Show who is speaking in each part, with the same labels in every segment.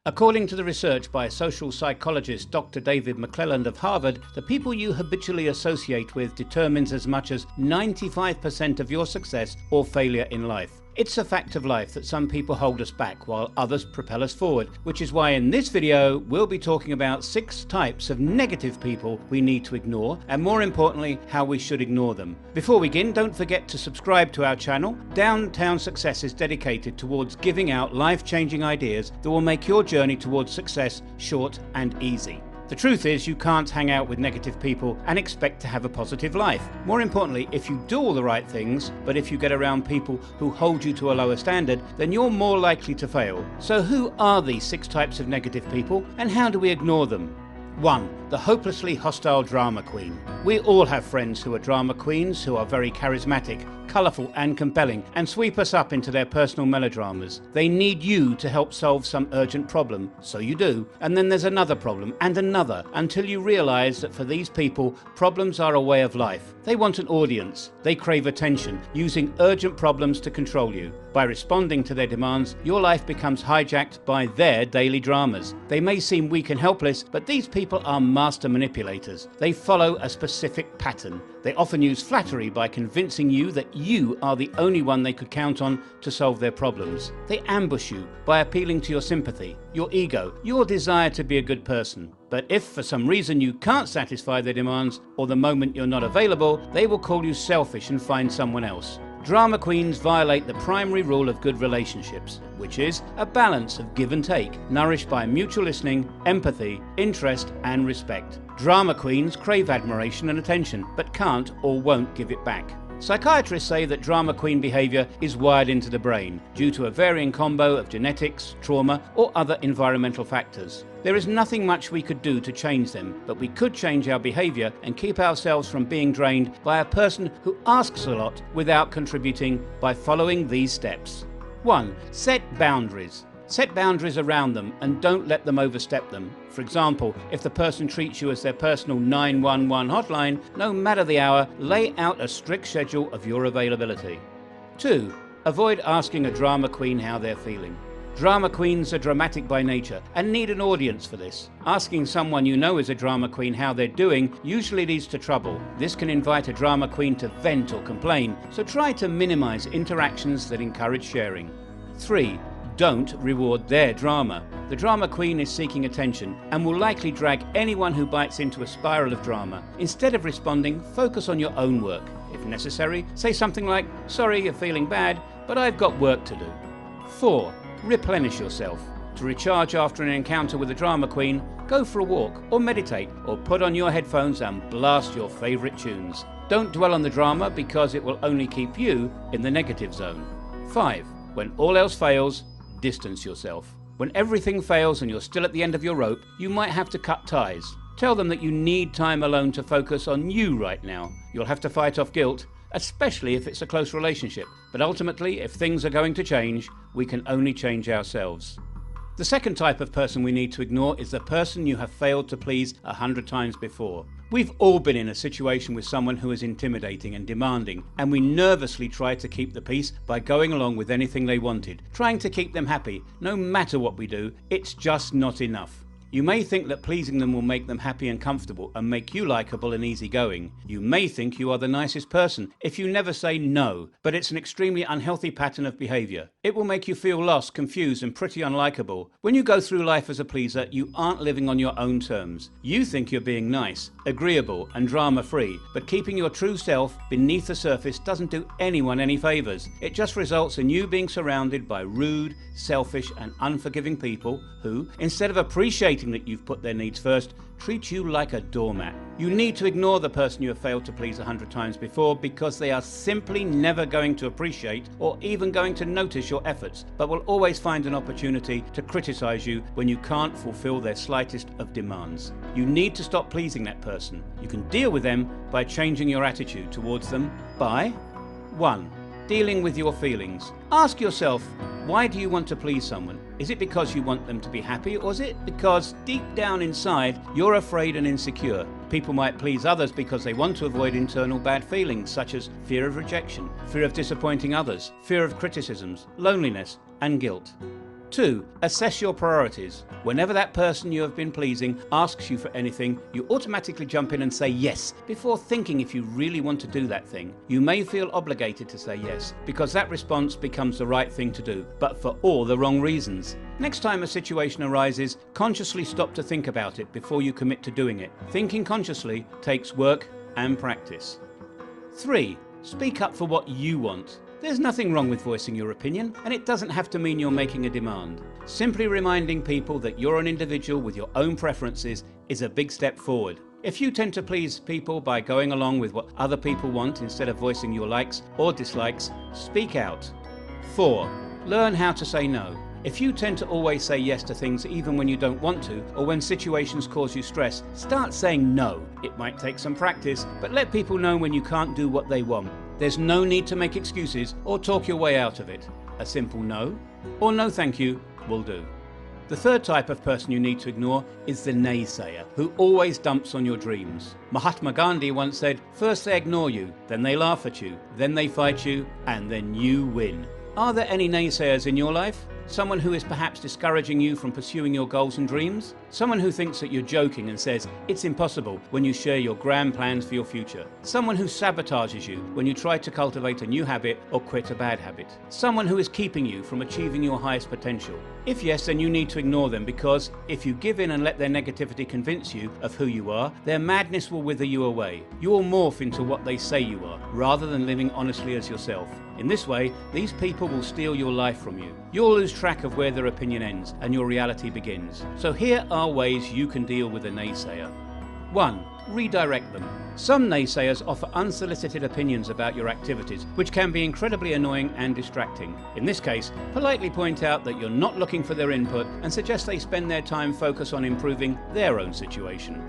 Speaker 1: According to the research by social psychologist Dr. David McClelland of Harvard, the people you habitually associate with determines as much as 95% of your success or failure in life. It's a fact of life that some people hold us back while others propel us forward, which is why in this video we'll be talking about 6 types of negative people we need to ignore, and more importantly, how we should ignore them. Before we begin, don't forget to subscribe to our channel. Downtown Success is dedicated towards giving out life-changing ideas that will make your journey towards success short and easy. The truth is, you can't hang out with negative people and expect to have a positive life. More importantly, if you do all the right things, but if you get around people who hold you to a lower standard, then you're more likely to fail. So who are these 6 types of negative people, and how do we ignore them? 1. The hopelessly hostile drama queen. We all have friends who are drama queens, who are very charismatic, colourful and compelling, and sweep us up into their personal melodramas. They need you to help solve some urgent problem, so you do, and then there's another problem and another, until you realise that for these people, problems are a way of life. They want an audience. They crave attention, using urgent problems to control you. By responding to their demands, your life becomes hijacked by their daily dramas. They may seem weak and helpless, but these people are master manipulators. They follow a specific pattern. They often use flattery by convincing you that you are the only one they could count on to solve their problems. They ambush you by appealing to your sympathy, your ego, your desire to be a good person. But if for some reason you can't satisfy their demands, or the moment you're not available, they will call you selfish and find someone else. Drama queens violate the primary rule of good relationships, which is a balance of give and take, nourished by mutual listening, empathy, interest and respect. Drama queens crave admiration and attention, but can't or won't give it back. Psychiatrists say that drama queen behaviour is wired into the brain due to a varying combo of genetics, trauma or other environmental factors. There is nothing much we could do to change them, but we could change our behaviour and keep ourselves from being drained by a person who asks a lot without contributing by following these steps. 1. Set boundaries. Set boundaries around them and don't let them overstep them. For example, if the person treats you as their personal 911 hotline, no matter the hour, lay out a strict schedule of your availability. 2. Avoid asking a drama queen how they're feeling. Drama queens are dramatic by nature and need an audience for this. Asking someone you know is a drama queen how they're doing usually leads to trouble. This can invite a drama queen to vent or complain, so try to minimize interactions that encourage sharing. 3. Don't reward their drama. The drama queen is seeking attention and will likely drag anyone who bites into a spiral of drama. Instead of responding, focus on your own work. If necessary, say something like, "Sorry you're feeling bad, but I've got work to do." 4. Replenish yourself. To recharge after an encounter with a drama queen, go for a walk or meditate or put on your headphones and blast your favourite tunes. Don't dwell on the drama because it will only keep you in the negative zone. 5. When all else fails, distance yourself. When everything fails and you're still at the end of your rope, you might have to cut ties. Tell them that you need time alone to focus on you right now. You'll have to fight off guilt, especially if it's a close relationship. But ultimately, if things are going to change, we can only change ourselves. The second type of person we need to ignore is the person you have failed to please 100 times before. We've all been in a situation with someone who is intimidating and demanding, and we nervously try to keep the peace by going along with anything they wanted, trying to keep them happy. No matter what we do, it's just not enough. You may think that pleasing them will make them happy and comfortable and make you likeable and easygoing. You may think you are the nicest person if you never say no, but it's an extremely unhealthy pattern of behaviour. It will make you feel lost, confused and pretty unlikable. When you go through life as a pleaser, you aren't living on your own terms. You think you're being nice, agreeable and drama-free, but keeping your true self beneath the surface doesn't do anyone any favours. It just results in you being surrounded by rude, selfish and unforgiving people who, instead of appreciating that you've put their needs first, treat you like a doormat. You need to ignore the person you have failed to please 100 times before because they are simply never going to appreciate or even going to notice your efforts, but will always find an opportunity to criticize you when you can't fulfill their slightest of demands. You need to stop pleasing that person. You can deal with them by changing your attitude towards them by 1. Dealing with your feelings. Ask yourself, why do you want to please someone? Is it because you want them to be happy, or is it because deep down inside you're afraid and insecure? People might please others because they want to avoid internal bad feelings such as fear of rejection, fear of disappointing others, fear of criticisms, loneliness and guilt. 2. Assess your priorities. Whenever that person you have been pleasing asks you for anything, you automatically jump in and say yes, before thinking if you really want to do that thing. You may feel obligated to say yes, because that response becomes the right thing to do, but for all the wrong reasons. Next time a situation arises, consciously stop to think about it before you commit to doing it. Thinking consciously takes work and practice. 3. Speak up for what you want. There's nothing wrong with voicing your opinion, and it doesn't have to mean you're making a demand. Simply reminding people that you're an individual with your own preferences is a big step forward. If you tend to please people by going along with what other people want instead of voicing your likes or dislikes, speak out. 4. Learn how to say no. If you tend to always say yes to things even when you don't want to, or when situations cause you stress, start saying no. It might take some practice, but let people know when you can't do what they want. There's no need to make excuses or talk your way out of it. A simple no or no thank you will do. The third type of person you need to ignore is the naysayer, who always dumps on your dreams. Mahatma Gandhi once said, first they ignore you, then they laugh at you, then they fight you, and then you win. Are there any naysayers in your life? Someone who is perhaps discouraging you from pursuing your goals and dreams? Someone who thinks that you're joking and says it's impossible when you share your grand plans for your future? Someone who sabotages you when you try to cultivate a new habit or quit a bad habit? Someone who is keeping you from achieving your highest potential? If yes, then you need to ignore them, because if you give in and let their negativity convince you of who you are, their madness will wither you away. You will morph into what they say you are, rather than living honestly as yourself. In this way, these people will steal your life from you. You'll lose track of where their opinion ends and your reality begins. So here are ways you can deal with a naysayer. 1. Redirect them. Some naysayers offer unsolicited opinions about your activities, which can be incredibly annoying and distracting. In this case, politely point out that you're not looking for their input and suggest they spend their time focused on improving their own situation.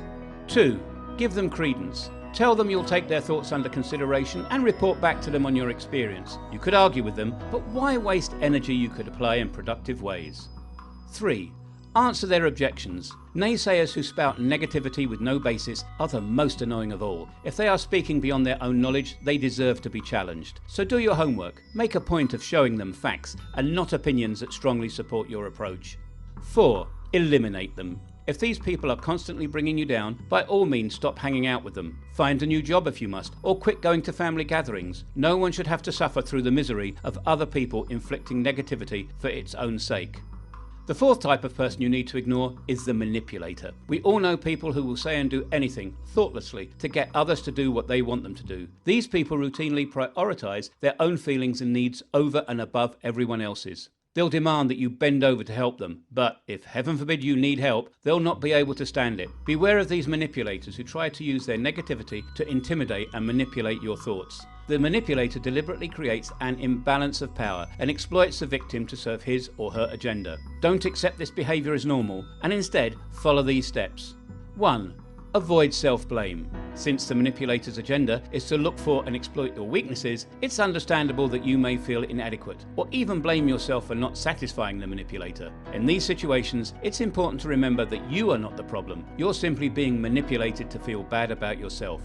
Speaker 1: 2. Give them credence. Tell them you'll take their thoughts under consideration and report back to them on your experience. You could argue with them, but why waste energy you could apply in productive ways? 3. Answer their objections. Naysayers who spout negativity with no basis are the most annoying of all. If they are speaking beyond their own knowledge, they deserve to be challenged. So do your homework. Make a point of showing them facts and not opinions that strongly support your approach. 4. Eliminate them. If these people are constantly bringing you down, by all means stop hanging out with them. Find a new job if you must, or quit going to family gatherings. No one should have to suffer through the misery of other people inflicting negativity for its own sake. The fourth type of person you need to ignore is the manipulator. We all know people who will say and do anything, thoughtlessly, to get others to do what they want them to do. These people routinely prioritize their own feelings and needs over and above everyone else's. They'll demand that you bend over to help them, but if heaven forbid you need help, they'll not be able to stand it. Beware of these manipulators who try to use their negativity to intimidate and manipulate your thoughts. The manipulator deliberately creates an imbalance of power and exploits the victim to serve his or her agenda. Don't accept this behavior as normal, and instead follow these steps. 1. Avoid self-blame. Since the manipulator's agenda is to look for and exploit your weaknesses, it's understandable that you may feel inadequate, or even blame yourself for not satisfying the manipulator. In these situations, it's important to remember that you are not the problem. You're simply being manipulated to feel bad about yourself.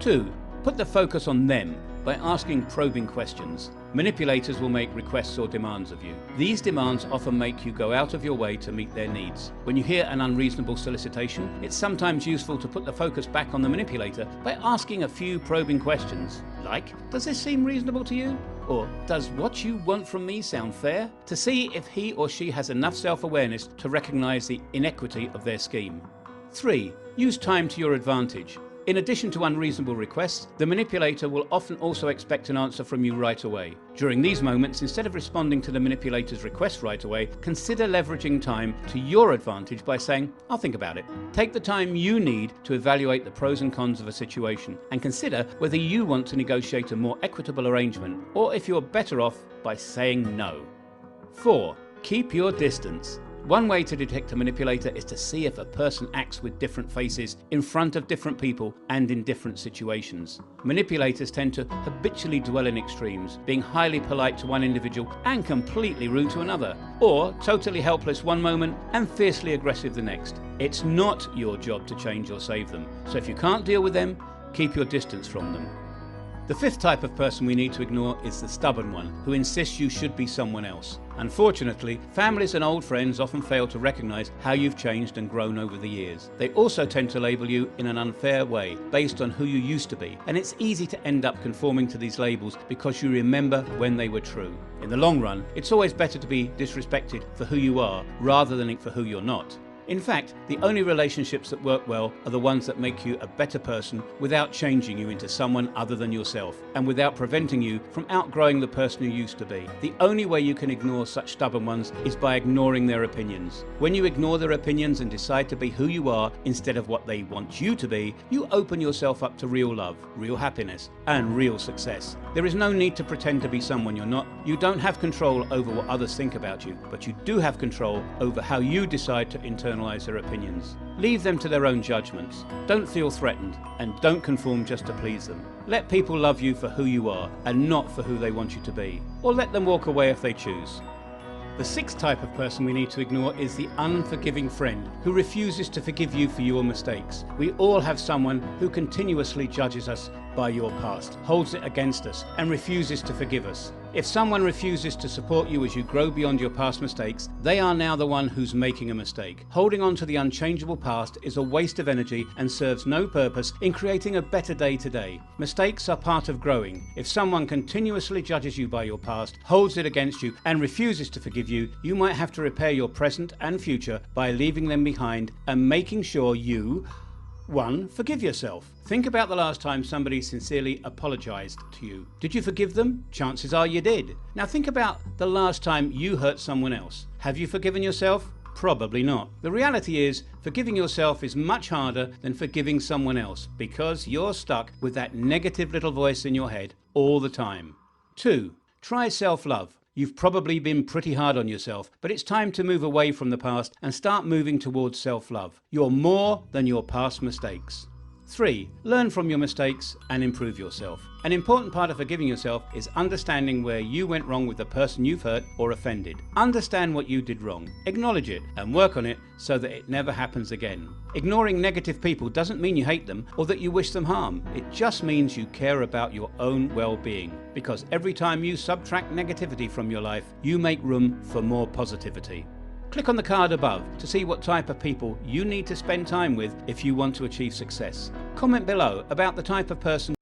Speaker 1: 2. Put the focus on them by asking probing questions. Manipulators will make requests or demands of you. These demands often make you go out of your way to meet their needs. When you hear an unreasonable solicitation, it's sometimes useful to put the focus back on the manipulator by asking a few probing questions, like, does this seem reasonable to you? Or, does what you want from me sound fair? To see if he or she has enough self-awareness to recognize the inequity of their scheme. 3. Use time to your advantage. In addition to unreasonable requests, the manipulator will often also expect an answer from you right away. During these moments, instead of responding to the manipulator's request right away, consider leveraging time to your advantage by saying, I'll think about it. Take the time you need to evaluate the pros and cons of a situation and consider whether you want to negotiate a more equitable arrangement, or if you're better off by saying no. 4. Keep your distance. One way to detect a manipulator is to see if a person acts with different faces in front of different people and in different situations. Manipulators tend to habitually dwell in extremes, being highly polite to one individual and completely rude to another, or totally helpless one moment and fiercely aggressive the next. It's not your job to change or save them, so if you can't deal with them, keep your distance from them. The fifth type of person we need to ignore is the stubborn one, who insists you should be someone else. Unfortunately, families and old friends often fail to recognize how you've changed and grown over the years. They also tend to label you in an unfair way, based on who you used to be, and it's easy to end up conforming to these labels because you remember when they were true. In the long run, it's always better to be disrespected for who you are rather than for who you're not. In fact, the only relationships that work well are the ones that make you a better person without changing you into someone other than yourself, and without preventing you from outgrowing the person you used to be. The only way you can ignore such stubborn ones is by ignoring their opinions. When you ignore their opinions and decide to be who you are instead of what they want you to be, you open yourself up to real love, real happiness, and real success. There is no need to pretend to be someone you're not. You don't have control over what others think about you, but you do have control over how you decide to internalize their opinions. Leave them to their own judgments. Don't feel threatened, and don't conform just to please them. Let people love you for who you are and not for who they want you to be, or let them walk away if they choose. The sixth type of person we need to ignore is the unforgiving friend who refuses to forgive you for your mistakes. We all have someone who continuously judges us by your past, holds it against us, and refuses to forgive us. If someone refuses to support you as you grow beyond your past mistakes, they are now the one who's making a mistake. Holding on to the unchangeable past is a waste of energy and serves no purpose in creating a better day today. Mistakes are part of growing. If someone continuously judges you by your past, holds it against you, and refuses to forgive you, you might have to repair your present and future by leaving them behind and making sure you 1. Forgive yourself. Think about the last time somebody sincerely apologized to you. Did you forgive them? Chances are you did. Now think about the last time you hurt someone else. Have you forgiven yourself? Probably not. The reality is, forgiving yourself is much harder than forgiving someone else because you're stuck with that negative little voice in your head all the time. 2. Try self-love. You've probably been pretty hard on yourself, but it's time to move away from the past and start moving towards self-love. You're more than your past mistakes. 3. Learn from your mistakes and improve yourself. An important part of forgiving yourself is understanding where you went wrong with the person you've hurt or offended. Understand what you did wrong, acknowledge it, and work on it so that it never happens again. Ignoring negative people doesn't mean you hate them or that you wish them harm. It just means you care about your own well-being. Because every time you subtract negativity from your life, you make room for more positivity. Click on the card above to see what type of people you need to spend time with if you want to achieve success. Comment below about the type of person